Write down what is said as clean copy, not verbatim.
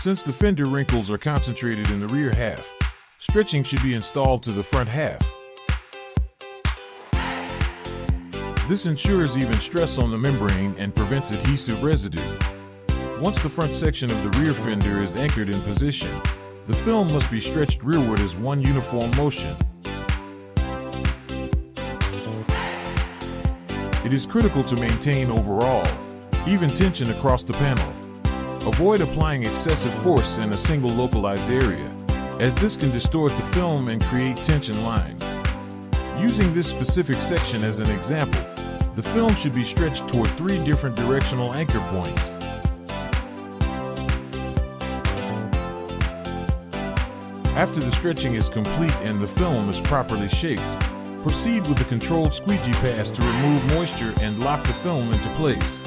Since the fender wrinkles are concentrated in the rear half, stretching should be installed to the front half. This ensures even stress on the membrane and prevents adhesive residue. Once the front section of the rear fender is anchored in position, the film must be stretched rearward as one uniform motion. It is critical to maintain overall even tension across the panel. Avoid applying excessive force in a single localized area, as this can distort the film and create tension lines. Using this specific section as an example, the film should be stretched toward 3 different directional anchor points. After the stretching is complete and the film is properly shaped, proceed with a controlled squeegee pass to remove moisture and lock the film into place.